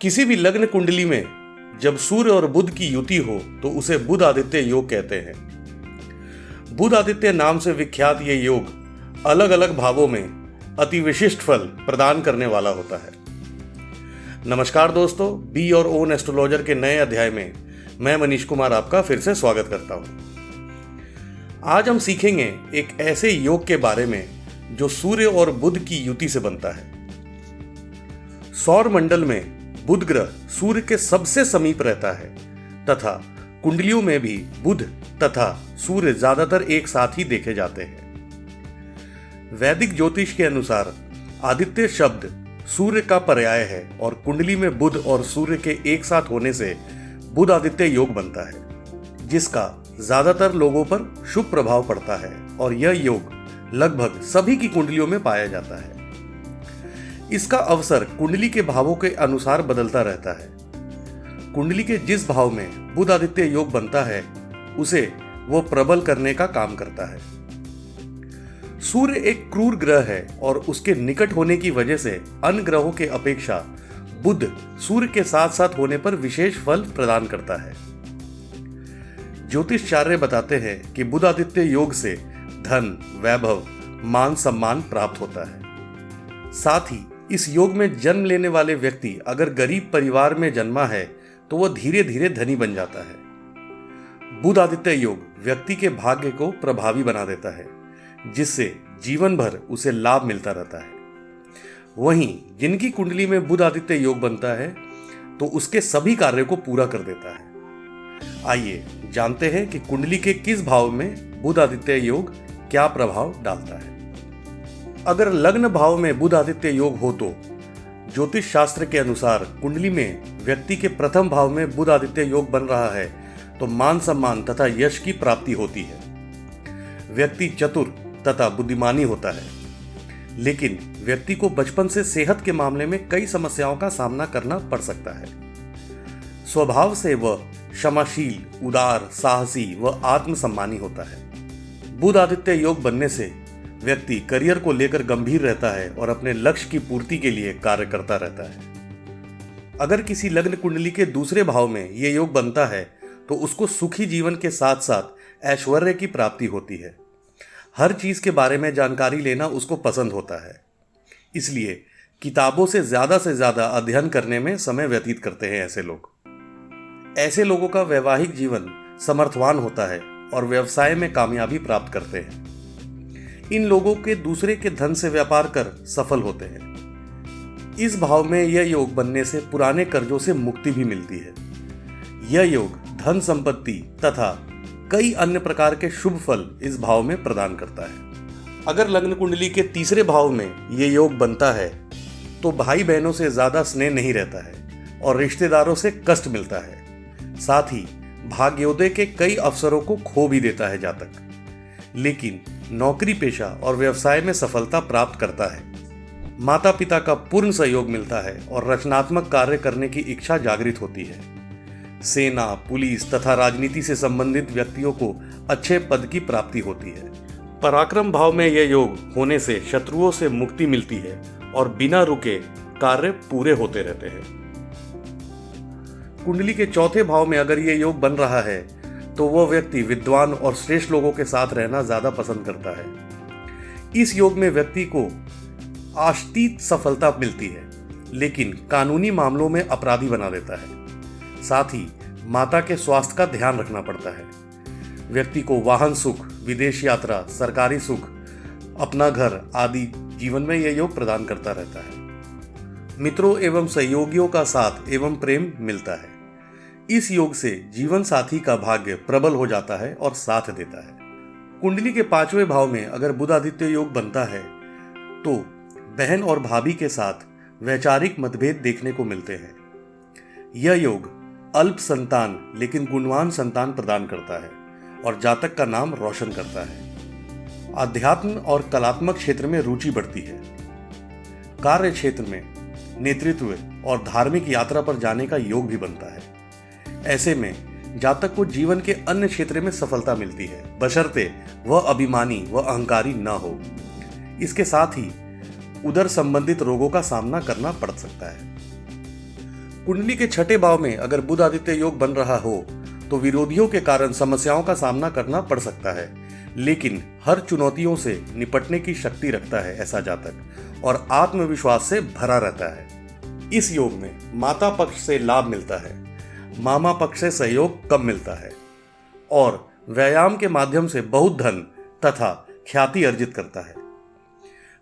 किसी भी लग्न कुंडली में जब सूर्य और बुध की युति हो तो उसे बुध आदित्य योग कहते हैं। बुध आदित्य नाम से विख्यात ये योग अलग अलग भावों में अति विशिष्ट फल प्रदान करने वाला होता है। नमस्कार दोस्तों, बी और ओन एस्ट्रोलॉजर के नए अध्याय में मैं मनीष कुमार आपका फिर से स्वागत करता हूं। आज हम सीखेंगे एक ऐसे योग के बारे में जो सूर्य और बुध की युति से बनता है। सौर मंडल में बुध ग्रह सूर्य के सबसे समीप रहता है तथा कुंडलियों में भी बुध तथा सूर्य ज्यादातर एक साथ ही देखे जाते हैं। वैदिक ज्योतिष के अनुसार आदित्य शब्द सूर्य का पर्याय है और कुंडली में बुध और सूर्य के एक साथ होने से बुध आदित्य योग बनता है, जिसका ज्यादातर लोगों पर शुभ प्रभाव पड़ता है और यह योग लगभग सभी की कुंडलियों में पाया जाता है। इसका अवसर कुंडली के भावों के अनुसार बदलता रहता है। कुंडली के जिस भाव में बुध आदित्य योग बनता है उसे वो प्रबल करने का काम करता है। सूर्य एक क्रूर ग्रह है और उसके निकट होने की वजह से अन्य ग्रहों के अपेक्षा बुध सूर्य के साथ साथ होने पर विशेष फल प्रदान करता है। ज्योतिषाचार्य बताते हैं कि बुध आदित्य योग से धन, वैभव, मान सम्मान प्राप्त होता है। साथ ही इस योग में जन्म लेने वाले व्यक्ति अगर गरीब परिवार में जन्मा है तो वह धीरे धीरे धनी बन जाता है। बुध आदित्य योग व्यक्ति के भाग्य को प्रभावी बना देता है, जिससे जीवन भर उसे लाभ मिलता रहता है। वहीं जिनकी कुंडली में बुध आदित्य योग बनता है तो उसके सभी कार्यों को पूरा कर देता है। आइए जानते हैं कि कुंडली के किस भाव में बुध आदित्य योग क्या प्रभाव डालता है। अगर लग्न भाव में बुध आदित्य योग हो तो ज्योतिष शास्त्र के अनुसार कुंडली में व्यक्ति के प्रथम भाव में बुध आदित्य योग बन रहा है तो मान सम्मान तथा यश की प्राप्ति होती है। व्यक्ति चतुर तथा बुद्धिमानी होता है, लेकिन व्यक्ति को बचपन से सेहत के मामले में कई समस्याओं का सामना करना पड़ सकता है। स्वभाव से वह क्षमाशील, उदार, साहसी व आत्मसम्मानी होता है। बुध आदित्य योग बनने से व्यक्ति करियर को लेकर गंभीर रहता है और अपने लक्ष्य की पूर्ति के लिए कार्य करता रहता है। अगर किसी लग्न कुंडली के दूसरे भाव में यह योग बनता है तो उसको सुखी जीवन के साथ साथ ऐश्वर्य की प्राप्ति होती है। हर चीज के बारे में जानकारी लेना उसको पसंद होता है, इसलिए किताबों से ज्यादा अध्ययन करने में समय व्यतीत करते हैं ऐसे लोग। ऐसे लोगों का वैवाहिक जीवन समर्थवान होता है और व्यवसाय में कामयाबी प्राप्त करते हैं। इन लोगों के दूसरे के धन से व्यापार कर सफल होते हैं। इस भाव में यह योग बनने से पुराने कर्जों से मुक्ति भी मिलती है। यह योग धन संपत्ति तथा कई अन्य प्रकार के शुभ फल इस भाव में प्रदान करता है। अगर लग्न कुंडली के तीसरे भाव में यह योग बनता है तो भाई बहनों से ज्यादा स्नेह नहीं रहता है और रिश्तेदारों से कष्ट मिलता है। साथ ही भाग्योदय के कई अवसरों को खो भी देता है जातक, लेकिन नौकरी पेशा और व्यवसाय में सफलता प्राप्त करता है। माता पिता का पूर्ण सहयोग मिलता है और रचनात्मक कार्य करने की इच्छा जागृत होती है। सेना, पुलिस तथा राजनीति से संबंधित व्यक्तियों को अच्छे पद की प्राप्ति होती है। पराक्रम भाव में यह योग होने से शत्रुओं से मुक्ति मिलती है और बिना रुके कार्य पूरे होते रहते हैं। कुंडली के चौथे भाव में अगर यह योग बन रहा है तो वह व्यक्ति विद्वान और श्रेष्ठ लोगों के साथ रहना ज्यादा पसंद करता है। इस योग में व्यक्ति को आशातीत सफलता मिलती है, लेकिन कानूनी मामलों में अपराधी बना देता है। साथ ही माता के स्वास्थ्य का ध्यान रखना पड़ता है। व्यक्ति को वाहन सुख, विदेश यात्रा, सरकारी सुख, अपना घर आदि जीवन में यह योग प्रदान करता रहता है। मित्रों एवं सहयोगियों का साथ एवं प्रेम मिलता है। इस योग से जीवन साथी का भाग्य प्रबल हो जाता है और साथ देता है। कुंडली के पांचवें भाव में अगर बुध आदित्य योग बनता है तो बहन और भाभी के साथ वैचारिक मतभेद देखने को मिलते हैं। यह योग अल्प संतान लेकिन गुणवान संतान प्रदान करता है और जातक का नाम रोशन करता है। अध्यात्म और कलात्मक क्षेत्र में रुचि बढ़ती है। कार्य क्षेत्र में नेतृत्व और धार्मिक यात्रा पर जाने का योग भी बनता है। ऐसे में जातक को जीवन के अन्य क्षेत्र में सफलता मिलती है, बशर्ते वह अभिमानी व अहंकारी न हो। इसके साथ ही उदर संबंधित रोगों का सामना करना पड़ सकता है। कुंडली के छठे भाव में अगर बुध आदित्य योग बन रहा हो तो विरोधियों के कारण समस्याओं का सामना करना पड़ सकता है, लेकिन हर चुनौतियों से निपटने की शक्ति रखता है ऐसा जातक और आत्मविश्वास से भरा रहता है। इस योग में माता पक्ष से लाभ मिलता है, मामा पक्ष से सहयोग कम मिलता है और व्यायाम के माध्यम से बहुत धन तथा ख्याति अर्जित करता है।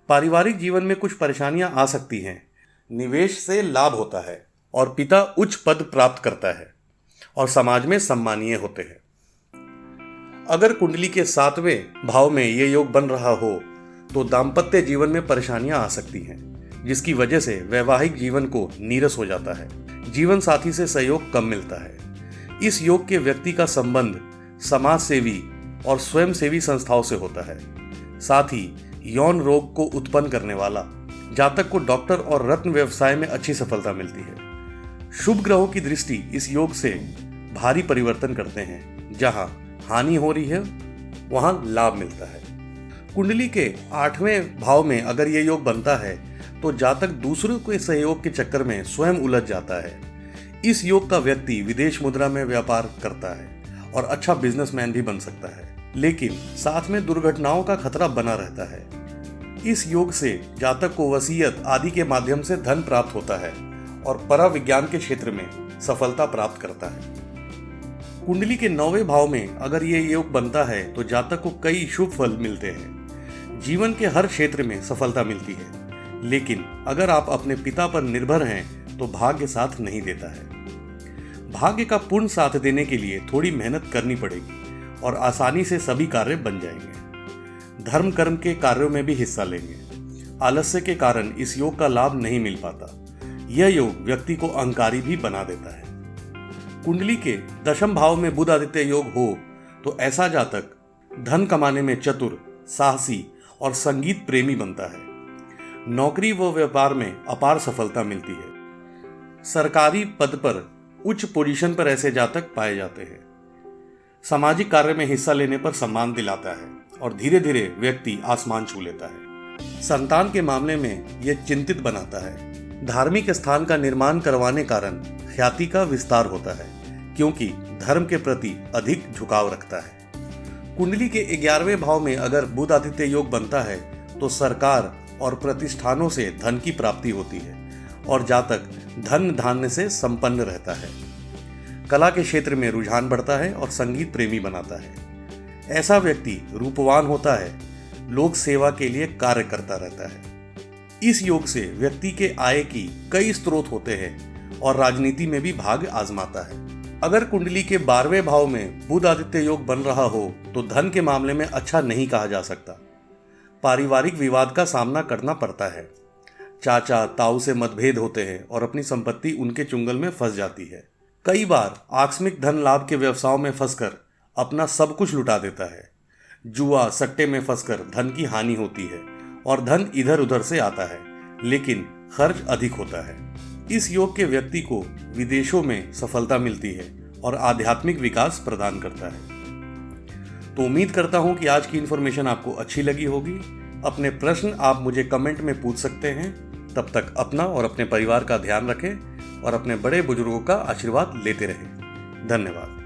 पारिवारिक जीवन में कुछ परेशानियां आ सकती हैं, निवेश से लाभ होता है और पिता उच्च पद प्राप्त करता है और समाज में सम्मानीय होते हैं। अगर कुंडली के 7वें भाव में ये योग बन रहा हो तो दाम्पत्य जीवन में परेशानियां आ सकती हैं, जिसकी वजह से वैवाहिक जीवन को नीरस हो जाता है, जीवन साथी से सहयोग कम मिलता है। इस योग के व्यक्ति का संबंध समाज सेवी और स्वयंसेवी संस्थाओं से होता है। साथ ही यौन रोग को उत्पन्न करने वाला जातक को डॉक्टर और रत्न व्यवसाय में अच्छी सफलता मिलती है। शुभ ग्रहों की दृष्टि इस योग से भारी परिवर्तन करते हैं, जहां हानि हो रही है वहां लाभ मिलता है। कुंडली के 8वें भाव में अगर ये योग बनता है तो जातक दूसरों के सहयोग के चक्कर में स्वयं उलझ जाता है। इस योग का व्यक्ति विदेश मुद्रा में व्यापार करता है और अच्छा बिजनेसमैन भी बन सकता है, लेकिन साथ में दुर्घटनाओं का खतरा बना रहता है। इस योग से जातक को वसीयत आदि के माध्यम से धन प्राप्त होता है और पराविज्ञान के क्षेत्र में सफलता प्राप्त करता है। कुंडली के 9वें भाव में अगर ये योग बनता है तो जातक को कई शुभ फल मिलते हैं। जीवन के हर क्षेत्र में सफलता मिलती है, लेकिन अगर आप अपने पिता पर निर्भर हैं तो भाग्य साथ नहीं देता है। भाग्य का पूर्ण साथ देने के लिए थोड़ी मेहनत करनी पड़ेगी और आसानी से सभी कार्य बन जाएंगे। धर्म कर्म के कार्यों में भी हिस्सा लेंगे। आलस्य के कारण इस योग का लाभ नहीं मिल पाता। यह योग व्यक्ति को अहंकारी भी बना देता है। कुंडली के 10वें भाव में बुध आदित्य योग हो तो ऐसा जातक धन कमाने में चतुर, साहसी और संगीत प्रेमी बनता है। नौकरी व व्यापार में अपार सफलता मिलती है। सरकारी पद पर उच्च पोजीशन पर ऐसे जातक पाए जाते हैं। सामाजिक कार्य में हिस्सा लेने पर सम्मान दिलाता है और धीरे धीरे व्यक्ति आसमान छू लेता है। संतान के मामले में यह चिंतित बनाता है। धार्मिक स्थान का निर्माण करवाने कारण ख्याति का विस्तार होता है, क्योंकि धर्म के प्रति अधिक झुकाव रखता है। कुंडली के 11वें भाव में अगर बुध आदित्य योग बनता है तो सरकार और प्रतिष्ठानों से धन की प्राप्ति होती है और जातक धन धान्य से संपन्न रहता है। कला के क्षेत्र में रुझान बढ़ता है और संगीत प्रेमी बनाता है। ऐसा व्यक्ति रूपवान होता है, लोक सेवा के लिए कार्य करता रहता है। इस योग से व्यक्ति के आय की कई स्रोत होते हैं और राजनीति में भी भाग आजमाता है। अगर कुंडली के 12वें भाव में बुध आदित्य योग बन रहा हो तो धन के मामले में अच्छा नहीं कहा जा सकता। पारिवारिक विवाद का सामना करना पड़ता है। चाचा ताऊ से मतभेद होते हैं और अपनी संपत्ति उनके चुंगल में फंस जाती है। कई बार आकस्मिक धन लाभ के व्यवसायों में फंसकर अपना सब कुछ लुटा देता है। जुआ सट्टे में फंसकर धन की हानि होती है और धन इधर उधर से आता है, लेकिन खर्च अधिक होता है। इस योग के व्यक्ति को विदेशों में सफलता मिलती है और आध्यात्मिक विकास प्रदान करता है। तो उम्मीद करता हूं कि आज की इन्फॉर्मेशन आपको अच्छी लगी होगी। अपने प्रश्न आप मुझे कमेंट में पूछ सकते हैं। तब तक अपना और अपने परिवार का ध्यान रखें और अपने बड़े बुजुर्गों का आशीर्वाद लेते रहें। धन्यवाद।